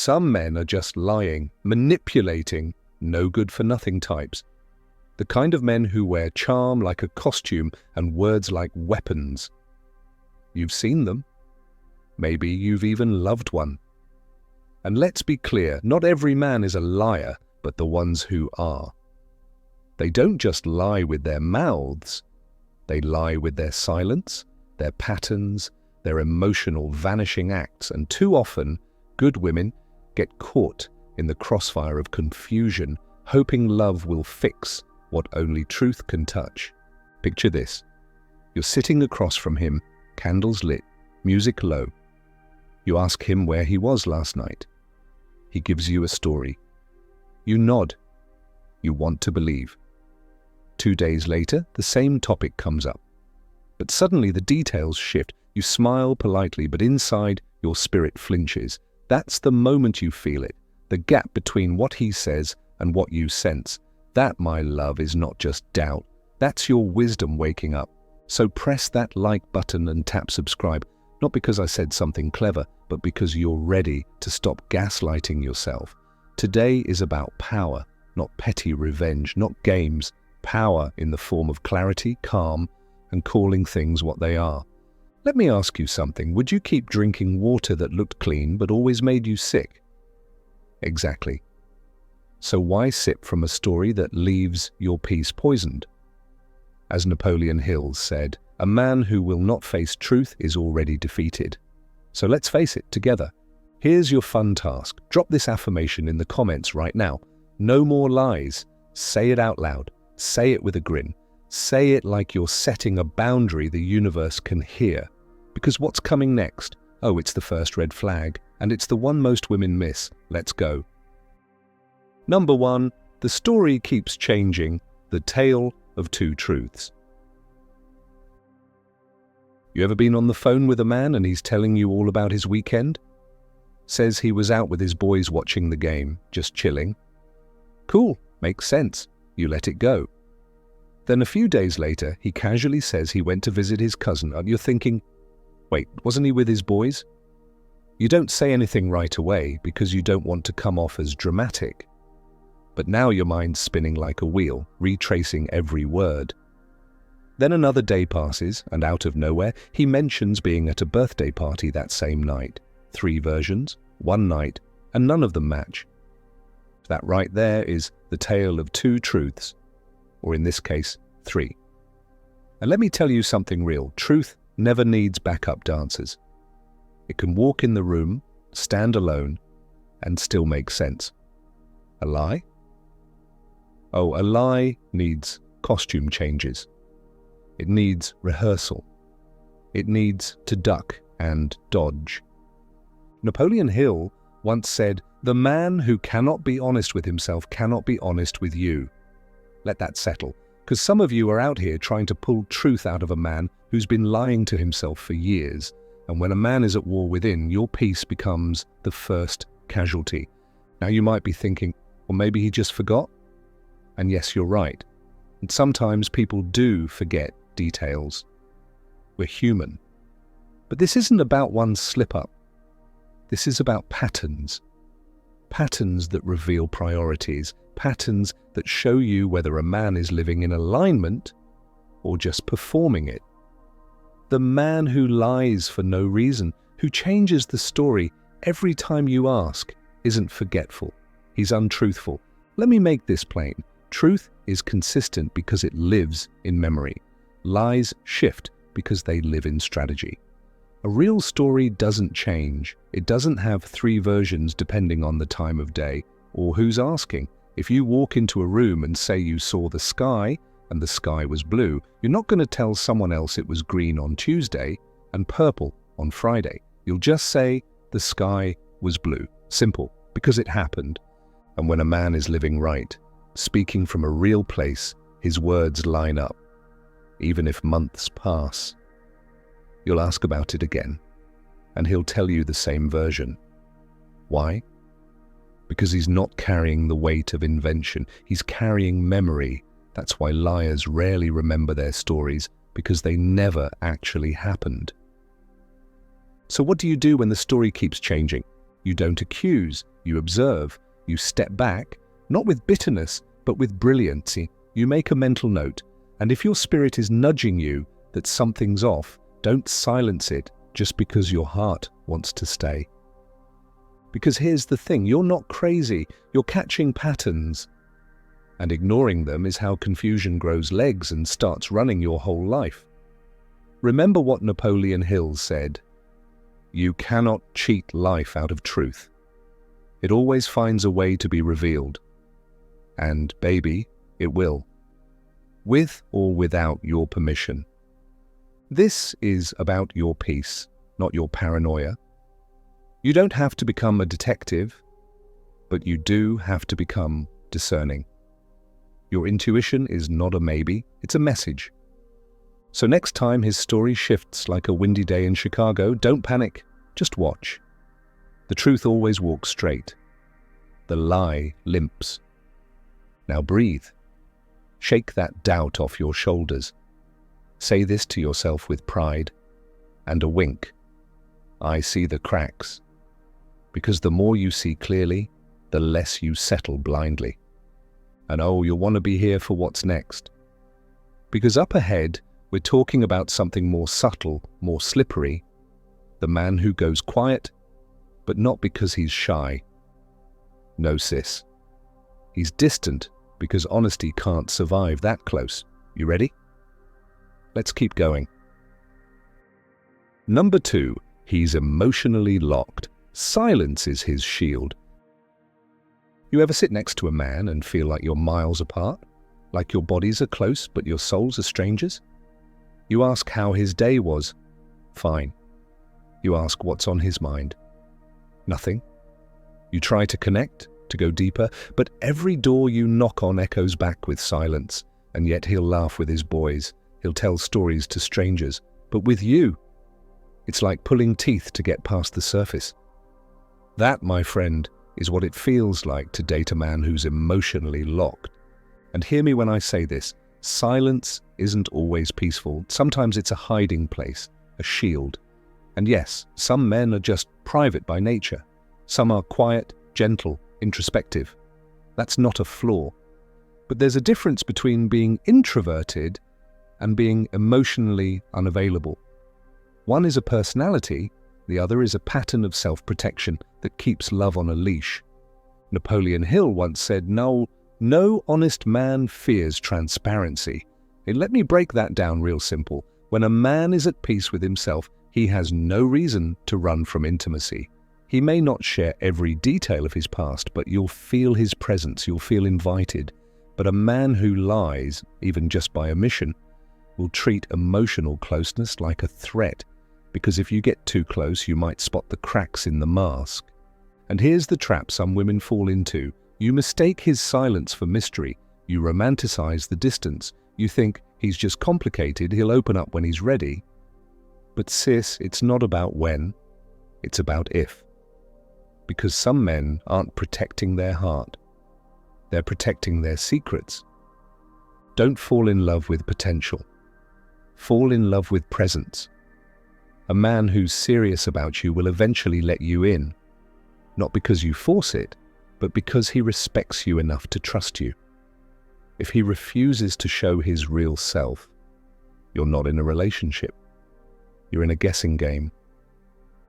Some men are just lying, manipulating, no-good-for-nothing types. The kind of men who wear charm like a costume and words like weapons. You've seen them. Maybe you've even loved one. And let's be clear, not every man is a liar, but the ones who are. They don't just lie with their mouths. They lie with their silence, their patterns, their emotional vanishing acts, and too often, good women get caught in the crossfire of confusion, hoping love will fix what only truth can touch. Picture this. You're sitting across from him, candles lit, music low. You ask him where he was last night. He gives you a story. You nod. You want to believe. 2 days later, the same topic comes up. But suddenly the details shift. You smile politely, but inside your spirit flinches. That's the moment you feel it. The gap between what he says and what you sense. That, my love, is not just doubt. That's your wisdom waking up. So press that like button and tap subscribe. Not because I said something clever, but because you're ready to stop gaslighting yourself. Today is about power, not petty revenge, not games. Power in the form of clarity, calm, and calling things what they are. Let me ask you something. Would you keep drinking water that looked clean but always made you sick? Exactly. So why sip from a story that leaves your peace poisoned? As Napoleon Hill said, a man who will not face truth is already defeated. So let's face it together. Here's your fun task. Drop this affirmation in the comments right now. No more lies. Say it out loud. Say it with a grin. Say it like you're setting a boundary the universe can hear. Because what's coming next? Oh, it's the first red flag, and it's the one most women miss. Let's go. Number 1, the story keeps changing. The tale of two truths. You ever been on the phone with a man and he's telling you all about his weekend? Says he was out with his boys watching the game, just chilling. Cool, makes sense. You let it go. Then a few days later, he casually says he went to visit his cousin, and you're thinking, wait, wasn't he with his boys? You don't say anything right away because you don't want to come off as dramatic. But now your mind's spinning like a wheel, retracing every word. Then another day passes, and out of nowhere, he mentions being at a birthday party that same night. 3 versions, 1 night, and none of them match. That right there is the tale of two truths, or in this case, 3. And let me tell you something real. Truth never needs backup dancers. It can walk in the room, stand alone, and still make sense. A lie? Oh, a lie needs costume changes. It needs rehearsal. It needs to duck and dodge. Napoleon Hill once said, "The man who cannot be honest with himself cannot be honest with you." Let that settle, because some of you are out here trying to pull truth out of a man who's been lying to himself for years. And when a man is at war within, your peace becomes the first casualty. Now you might be thinking, well, maybe he just forgot? And yes, you're right. And sometimes people do forget details. We're human. But this isn't about one slip-up. This is about patterns. Patterns that reveal priorities. Patterns that show you whether a man is living in alignment or just performing it. The man who lies for no reason, who changes the story every time you ask, isn't forgetful. He's untruthful. Let me make this plain. Truth is consistent because it lives in memory. Lies shift because they live in strategy. A real story doesn't change. It doesn't have 3 versions depending on the time of day or who's asking. If you walk into a room and say you saw the sky and the sky was blue, you're not going to tell someone else it was green on Tuesday and purple on Friday. You'll just say the sky was blue. Simple, because it happened. And when a man is living right, speaking from a real place, his words line up. Even if months pass, you'll ask about it again, and he'll tell you the same version. Why? Because he's not carrying the weight of invention. He's carrying memory. That's why liars rarely remember their stories, because they never actually happened. So what do you do when the story keeps changing? You don't accuse, you observe, you step back, not with bitterness, but with brilliancy. You make a mental note, and if your spirit is nudging you that something's off, don't silence it just because your heart wants to stay. Because here's the thing, you're not crazy, you're catching patterns. And ignoring them is how confusion grows legs and starts running your whole life. Remember what Napoleon Hill said, "You cannot cheat life out of truth. It always finds a way to be revealed. And, baby, it will. With or without your permission." This is about your peace, not your paranoia. You don't have to become a detective, but you do have to become discerning. Your intuition is not a maybe, it's a message. So next time his story shifts like a windy day in Chicago, don't panic, just watch. The truth always walks straight. The lie limps. Now breathe. Shake that doubt off your shoulders. Say this to yourself with pride and a wink. I see the cracks. Because the more you see clearly, the less you settle blindly. And oh, you'll want to be here for what's next. Because up ahead, we're talking about something more subtle, more slippery. The man who goes quiet, but not because he's shy. No, sis. He's distant because honesty can't survive that close. You ready? Let's keep going. Number 2, he's emotionally locked. Silence is his shield. You ever sit next to a man and feel like you're miles apart? Like your bodies are close, but your souls are strangers? You ask how his day was. Fine. You ask what's on his mind. Nothing. You try to connect, to go deeper, but every door you knock on echoes back with silence, and yet he'll laugh with his boys. He'll tell stories to strangers, but with you, it's like pulling teeth to get past the surface. That, my friend, is what it feels like to date a man who's emotionally locked. And hear me when I say this, silence isn't always peaceful. Sometimes it's a hiding place, a shield. And yes, some men are just private by nature. Some are quiet, gentle, introspective. That's not a flaw. But there's a difference between being introverted and being emotionally unavailable. One is a personality, the other is a pattern of self-protection that keeps love on a leash. Napoleon Hill once said, no honest man fears transparency. And let me break that down real simple. When a man is at peace with himself, he has no reason to run from intimacy. He may not share every detail of his past, but you'll feel his presence, you'll feel invited. But a man who lies, even just by omission, will treat emotional closeness like a threat, because if you get too close, you might spot the cracks in the mask. And here's the trap some women fall into. You mistake his silence for mystery. You romanticize the distance. You think he's just complicated, he'll open up when he's ready. But sis, it's not about when, it's about if. Because some men aren't protecting their heart. They're protecting their secrets. Don't fall in love with potential. Fall in love with presence. A man who's serious about you will eventually let you in, not because you force it, but because he respects you enough to trust you. If he refuses to show his real self, you're not in a relationship. You're in a guessing game.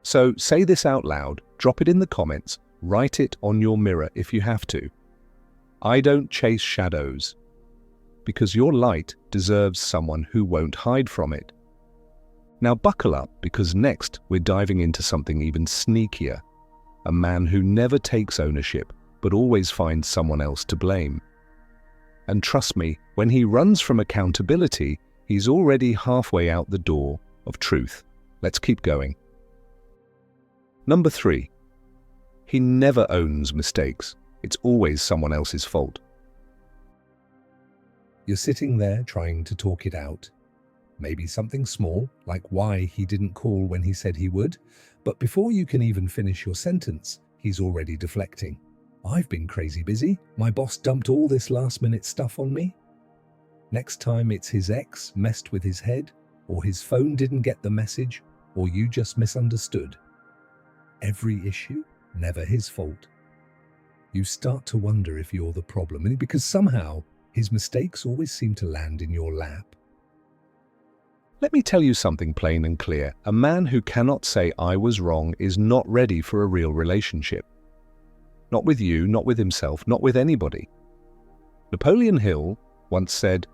So say this out loud, drop it in the comments, write it on your mirror if you have to. I don't chase shadows, because your light deserves someone who won't hide from it. Now buckle up, because next we're diving into something even sneakier. A man who never takes ownership, but always finds someone else to blame. And trust me, when he runs from accountability, he's already halfway out the door of truth. Let's keep going. Number 3. He never owns mistakes. It's always someone else's fault. You're sitting there trying to talk it out. Maybe something small, like why he didn't call when he said he would, but before you can even finish your sentence, he's already deflecting. I've been crazy busy. My boss dumped all this last-minute stuff on me. Next time it's his ex messed with his head, or his phone didn't get the message, or you just misunderstood. Every issue, never his fault. You start to wonder if you're the problem, because somehow his mistakes always seem to land in your lap. Let me tell you something plain and clear. A man who cannot say I was wrong is not ready for a real relationship. Not with you, not with himself, not with anybody. Napoleon Hill once said,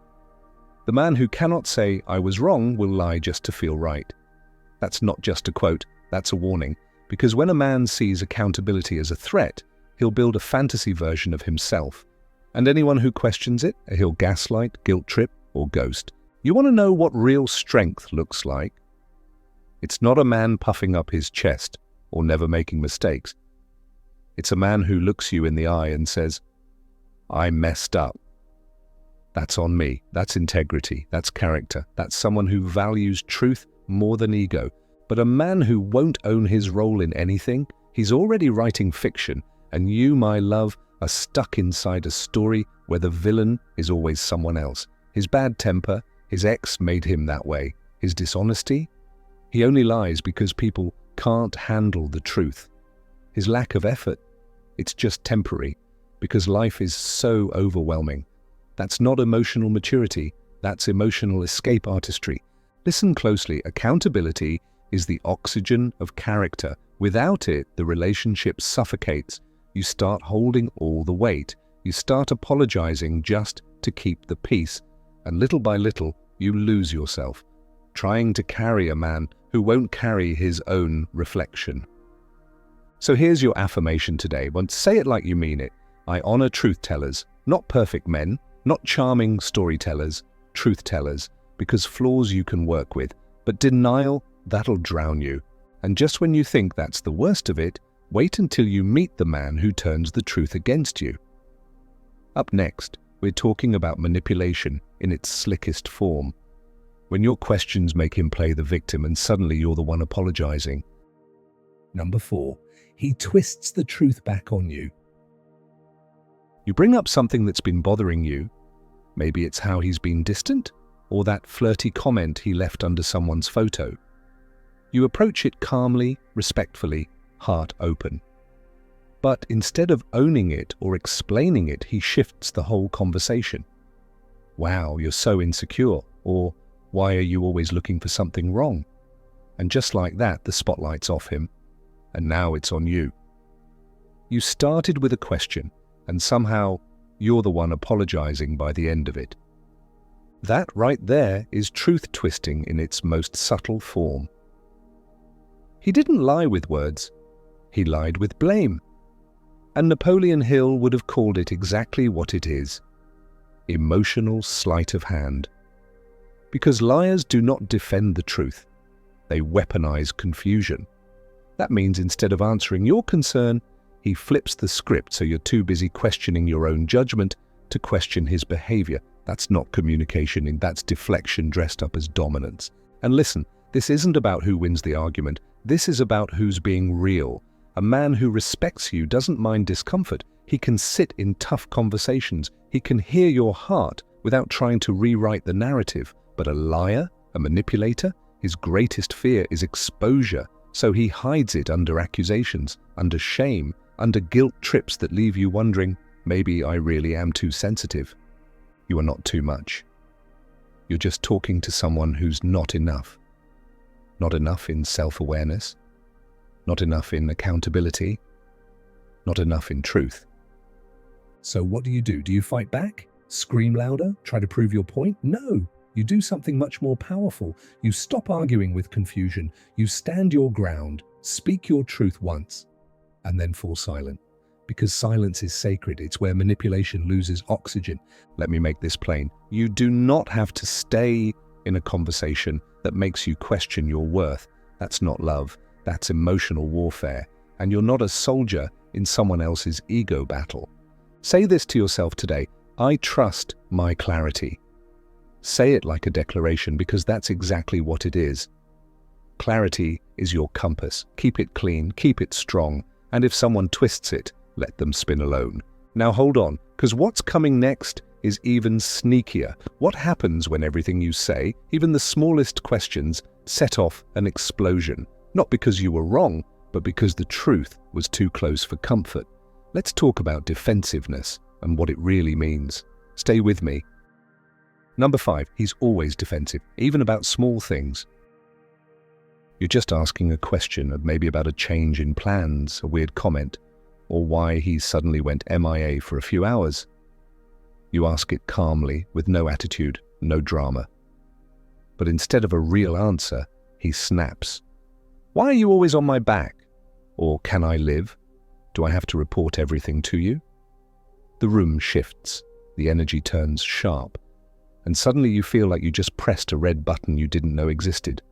"The man who cannot say I was wrong will lie just to feel right." That's not just a quote, that's a warning, because when a man sees accountability as a threat, he'll build a fantasy version of himself, and anyone who questions it, he'll gaslight, guilt trip, or ghost. You want to know what real strength looks like? It's not a man puffing up his chest or never making mistakes. It's a man who looks you in the eye and says, "I messed up. That's on me. That's integrity. That's character. That's someone who values truth more than ego." But a man who won't own his role in anything, he's already writing fiction, and you, my love, are stuck inside a story where the villain is always someone else. His bad temper, his ex made him that way. His dishonesty, he only lies because people can't handle the truth. His lack of effort, it's just temporary, because life is so overwhelming. That's not emotional maturity, that's emotional escape artistry. Listen closely, accountability is the oxygen of character. Without it, the relationship suffocates. You start holding all the weight. You start apologizing just to keep the peace. And little by little, you lose yourself, trying to carry a man who won't carry his own reflection. So here's your affirmation today. But say it like you mean it. I honor truth tellers, not perfect men, not charming storytellers, truth tellers, because flaws you can work with, but denial, that'll drown you. And just when you think that's the worst of it, wait until you meet the man who turns the truth against you. Up next, we're talking about manipulation in its slickest form. When your questions make him play the victim and suddenly you're the one apologizing. Number 4, he twists the truth back on you. You bring up something that's been bothering you. Maybe it's how he's been distant, or that flirty comment he left under someone's photo. You approach it calmly, respectfully, heart open. But instead of owning it or explaining it, he shifts the whole conversation. "Wow, you're so insecure," or "Why are you always looking for something wrong?" And just like that, the spotlight's off him, and now it's on you. You started with a question, and somehow you're the one apologizing by the end of it. That right there is truth twisting in its most subtle form. He didn't lie with words, he lied with blame. And Napoleon Hill would have called it exactly what it is: emotional sleight of hand. Because liars do not defend the truth, they weaponize confusion. That means instead of answering your concern, he flips the script so you're too busy questioning your own judgment to question his behavior. That's not communication, that's deflection dressed up as dominance. And listen, this isn't about who wins the argument, this is about who's being real. A man who respects you doesn't mind discomfort. He can sit in tough conversations. He can hear your heart without trying to rewrite the narrative. But a liar, a manipulator, his greatest fear is exposure. So he hides it under accusations, under shame, under guilt trips that leave you wondering, maybe I really am too sensitive. You are not too much. You're just talking to someone who's not enough. Not enough in self-awareness. Not enough in accountability. Not enough in truth. So what do? Do you fight back? Scream louder? Try to prove your point? No. You do something much more powerful. You stop arguing with confusion. You stand your ground, speak your truth once, and then fall silent. Because silence is sacred. It's where manipulation loses oxygen. Let me make this plain. You do not have to stay in a conversation that makes you question your worth. That's not love. That's emotional warfare. And you're not a soldier in someone else's ego battle. Say this to yourself today: I trust my clarity. Say it like a declaration, because that's exactly what it is. Clarity is your compass. Keep it clean, keep it strong, and if someone twists it, let them spin alone. Now hold on, because what's coming next is even sneakier. What happens when everything you say, even the smallest questions, set off an explosion? Not because you were wrong, but because the truth was too close for comfort. Let's talk about defensiveness and what it really means. Stay with me. Number 5, he's always defensive, even about small things. You're just asking a question, maybe about a change in plans, a weird comment, or why he suddenly went MIA for a few hours. You ask it calmly, with no attitude, no drama. But instead of a real answer, he snaps. Why are you always on my back? Or can I live? Do I have to report everything to you? The room shifts, the energy turns sharp, and suddenly you feel like you just pressed a red button you didn't know existed.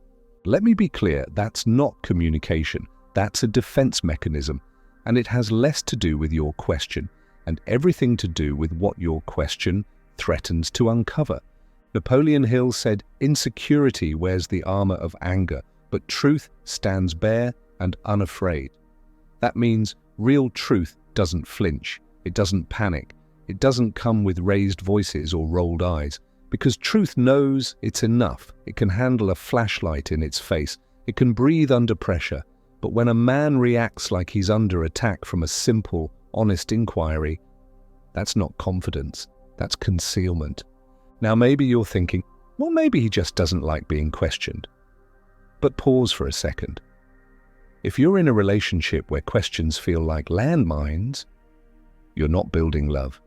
Let me be clear, that's not communication, that's a defense mechanism, and it has less to do with your question, and everything to do with what your question threatens to uncover. Napoleon Hill said, "Insecurity wears the armor of anger, but truth stands bare and unafraid." That means real truth doesn't flinch, it doesn't panic, it doesn't come with raised voices or rolled eyes, because truth knows it's enough. It can handle a flashlight in its face, it can breathe under pressure, but when a man reacts like he's under attack from a simple, honest inquiry, that's not confidence, that's concealment. Now maybe you're thinking, well, maybe he just doesn't like being questioned. But pause for a second. If you're in a relationship where questions feel like landmines, you're not building love.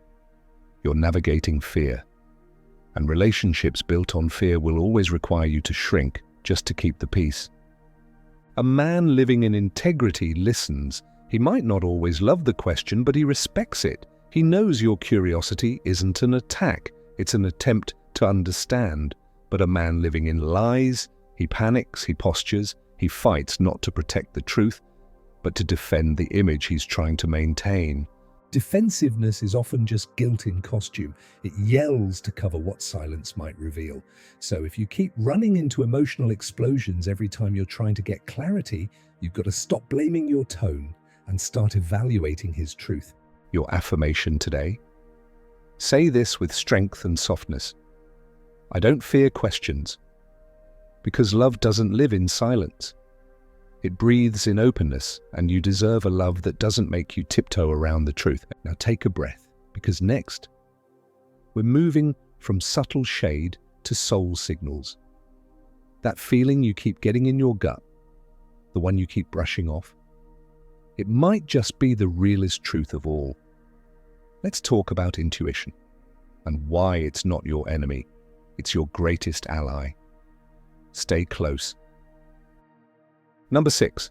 You're navigating fear. And relationships built on fear will always require you to shrink just to keep the peace. A man living in integrity listens. He might not always love the question, but he respects it. He knows your curiosity isn't an attack, it's an attempt to understand. But a man living in lies, he panics, he postures, he fights not to protect the truth, but to defend the image he's trying to maintain. Defensiveness is often just guilt in costume. It yells to cover what silence might reveal. So if you keep running into emotional explosions every time you're trying to get clarity, you've got to stop blaming your tone and start evaluating his truth. Your affirmation today? Say this with strength and softness. I don't fear questions, because love doesn't live in silence. It breathes in openness, and you deserve a love that doesn't make you tiptoe around the truth. Now take a breath, because next, we're moving from subtle shade to soul signals. That feeling you keep getting in your gut, the one you keep brushing off, it might just be the realest truth of all. Let's talk about intuition, and why it's not your enemy, it's your greatest ally. Stay close. Number 6,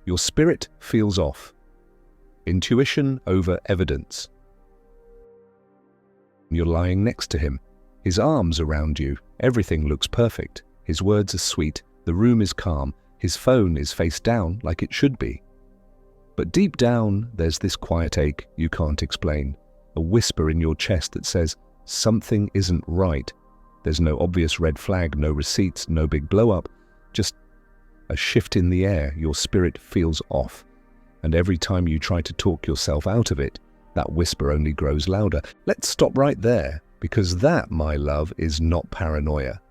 your spirit feels off. Intuition over evidence. You're lying next to him, his arms around you, everything looks perfect. His words are sweet, the room is calm, his phone is face down like it should be. But deep down, there's this quiet ache you can't explain, a whisper in your chest that says, something isn't right. There's no obvious red flag, no receipts, no big blow-up, just a shift in the air. Your spirit feels off, and every time you try to talk yourself out of it, that whisper only grows louder. Let's stop right there, because that, my love, is not paranoia.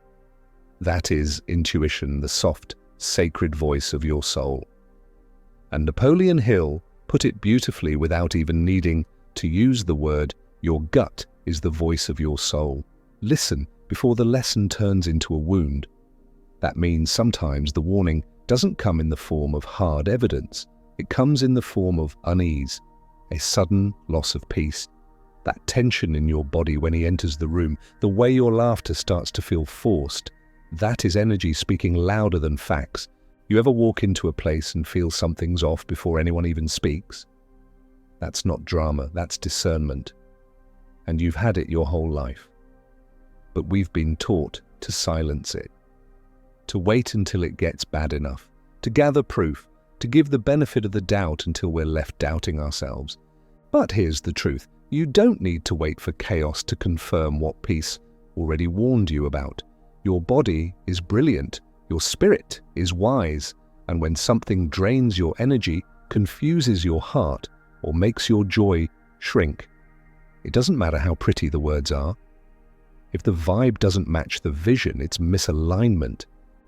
That is intuition, the soft, sacred voice of your soul. And Napoleon Hill put it beautifully without even needing to use the word. Your gut is the voice of your soul. Listen before the lesson turns into a wound. That means sometimes the warning doesn't come in the form of hard evidence. It comes in the form of unease, a sudden loss of peace. That tension in your body when he enters the room, the way your laughter starts to feel forced, that is energy speaking louder than facts. You ever walk into a place and feel something's off before anyone even speaks? That's not drama, that's discernment. And you've had it your whole life. But we've been taught to silence it, to wait until it gets bad enough, to gather proof, to give the benefit of the doubt until we're left doubting ourselves. But here's the truth. You don't need to wait for chaos to confirm what peace already warned you about. Your body is brilliant, your spirit is wise, and when something drains your energy, confuses your heart, or makes your joy shrink, it doesn't matter how pretty the words are. If the vibe doesn't match the vision, it's misalignment.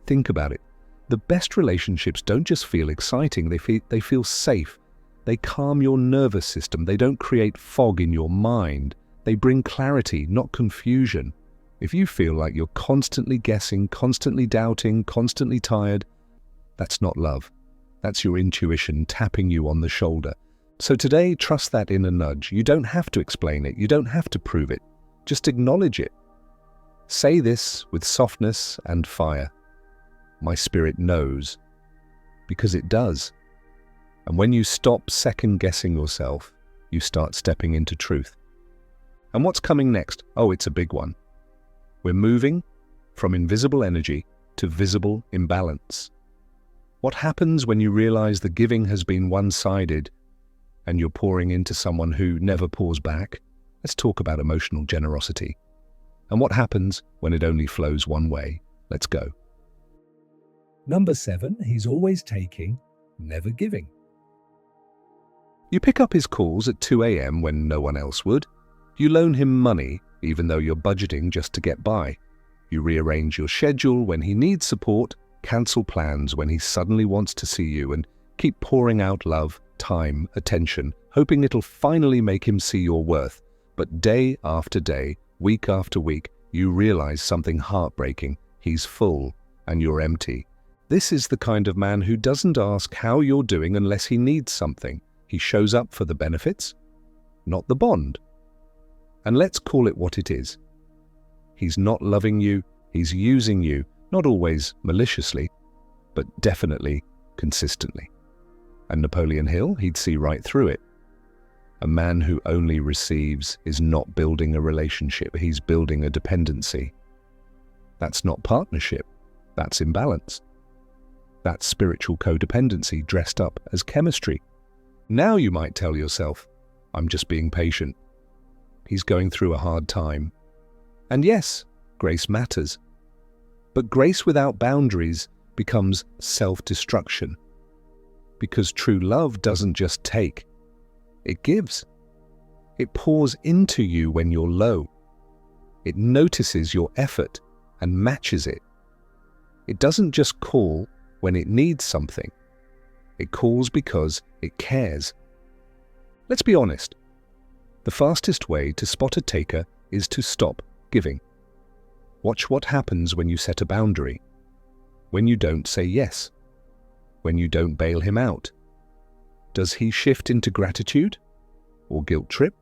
Think about it. The best relationships don't just feel exciting, they feel safe. They calm your nervous system. They don't create fog in your mind. They bring clarity, not confusion. If you feel like you're constantly guessing, constantly doubting, constantly tired, that's not love. That's your intuition tapping you on the shoulder. So today, trust that inner nudge. You don't have to explain it. You don't have to prove it. Just acknowledge it. Say this with softness and fire. My spirit knows, because it does. And when you stop second-guessing yourself, you start stepping into truth. And what's coming next? Oh, it's a big one. We're moving from invisible energy to visible imbalance. What happens when you realize the giving has been one-sided and you're pouring into someone who never pours back? Let's talk about emotional generosity. And what happens when it only flows one way? Let's go. Number 7, he's always taking, never giving. You pick up his calls at 2 a.m. when no one else would. You loan him money, even though you're budgeting just to get by. You rearrange your schedule when he needs support, cancel plans when he suddenly wants to see you, and keep pouring out love, time, attention, hoping it'll finally make him see your worth. But day after day, week after week, you realize something heartbreaking. He's full, and you're empty. This is the kind of man who doesn't ask how you're doing unless he needs something. He shows up for the benefits, not the bond. And let's call it what it is. He's not loving you, he's using you, not always maliciously, but definitely consistently. And Napoleon Hill, he'd see right through it. A man who only receives is not building a relationship, he's building a dependency. That's not partnership, that's imbalance. That's spiritual codependency dressed up as chemistry. Now you might tell yourself, I'm just being patient. He's going through a hard time. And yes, grace matters. But grace without boundaries becomes self-destruction. Because true love doesn't just take, it gives. It pours into you when you're low. It notices your effort and matches it. It doesn't just call when it needs something. It calls because it cares. Let's be honest. The fastest way to spot a taker is to stop giving. Watch what happens when you set a boundary. When you don't say yes. When you don't bail him out. Does he shift into gratitude or guilt trip?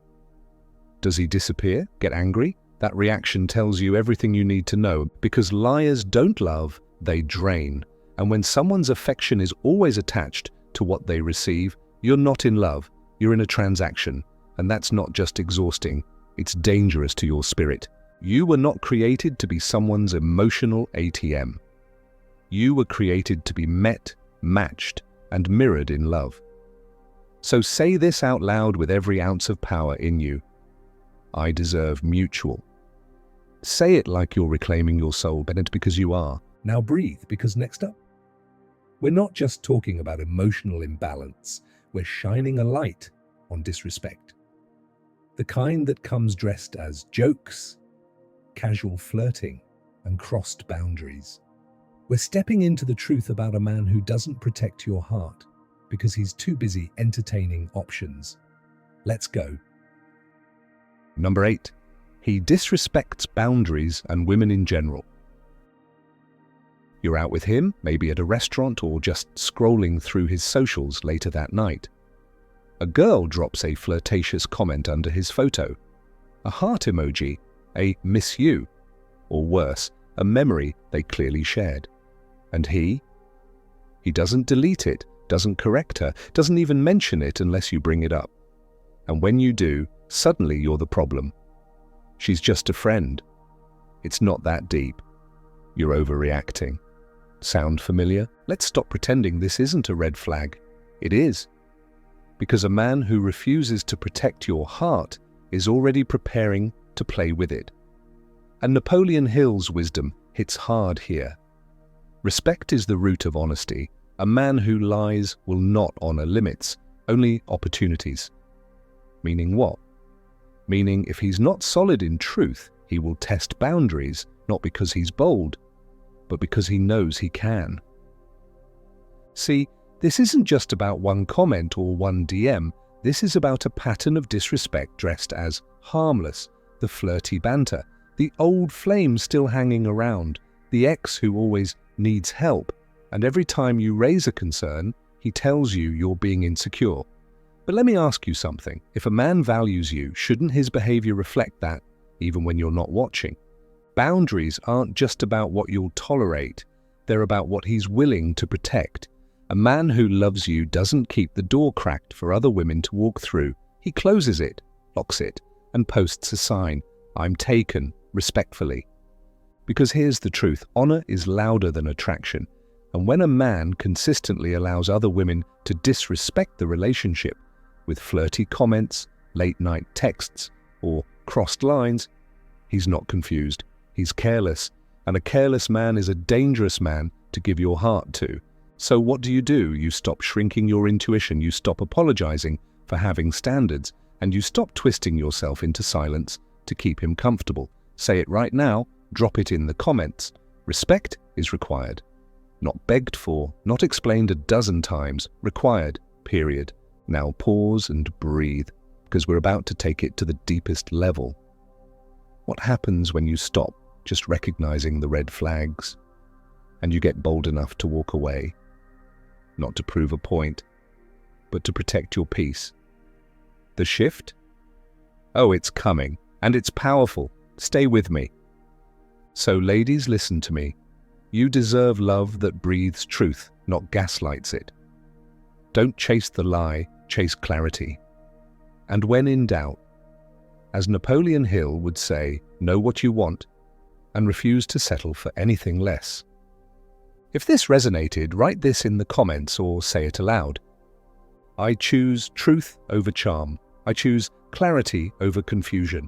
Does he disappear, get angry? That reaction tells you everything you need to know, because liars don't love, they drain. And when someone's affection is always attached to what they receive, you're not in love, you're in a transaction. And that's not just exhausting, it's dangerous to your spirit. You were not created to be someone's emotional ATM. You were created to be met, matched, and mirrored in love. So say this out loud with every ounce of power in you. I deserve mutual. Say it like you're reclaiming your soul, Bennett, because you are. Now breathe, because next up, we're not just talking about emotional imbalance, we're shining a light on disrespect. The kind that comes dressed as jokes, casual flirting, and crossed boundaries. We're stepping into the truth about a man who doesn't protect your heart because he's too busy entertaining options. Let's go. Number 8. He disrespects boundaries and women in general. You're out with him, maybe at a restaurant or just scrolling through his socials later that night. A girl drops a flirtatious comment under his photo, a heart emoji, a miss you, or worse, a memory they clearly shared. And he doesn't delete it, doesn't correct her, doesn't even mention it unless you bring it up. And when you do, suddenly you're the problem. She's just a friend. It's not that deep. You're overreacting. Sound familiar? Let's stop pretending this isn't a red flag. It is. Because a man who refuses to protect your heart is already preparing to play with it. And Napoleon Hill's wisdom hits hard here. Respect is the root of honesty. A man who lies will not honor limits, only opportunities. Meaning what? Meaning if he's not solid in truth, he will test boundaries, not because he's bold, but because he knows he can. See, this isn't just about one comment or one DM. This is about a pattern of disrespect dressed as harmless, the flirty banter, the old flame still hanging around, the ex who always needs help, and every time you raise a concern, he tells you you're being insecure. But let me ask you something. If a man values you, shouldn't his behavior reflect that, even when you're not watching? Boundaries aren't just about what you'll tolerate, they're about what he's willing to protect. A man who loves you doesn't keep the door cracked for other women to walk through. He closes it, locks it, and posts a sign, "I'm taken," respectfully. Because here's the truth, honor is louder than attraction. And when a man consistently allows other women to disrespect the relationship with flirty comments, late-night texts, or crossed lines, he's not confused. He's careless, and a careless man is a dangerous man to give your heart to. So what do? You stop shrinking your intuition, you stop apologizing for having standards, and you stop twisting yourself into silence to keep him comfortable. Say it right now, drop it in the comments. Respect is required. Not begged for, not explained a dozen times, required, period. Now pause and breathe, because we're about to take it to the deepest level. What happens when you stop just recognizing the red flags, and you get bold enough to walk away? Not to prove a point, but to protect your peace. The shift? Oh, it's coming, and it's powerful. Stay with me. So ladies, listen to me. You deserve love that breathes truth, not gaslights it. Don't chase the lie, chase clarity. And when in doubt, as Napoleon Hill would say, know what you want and refuse to settle for anything less. If this resonated, write this in the comments or say it aloud. I choose truth over charm. I choose clarity over confusion.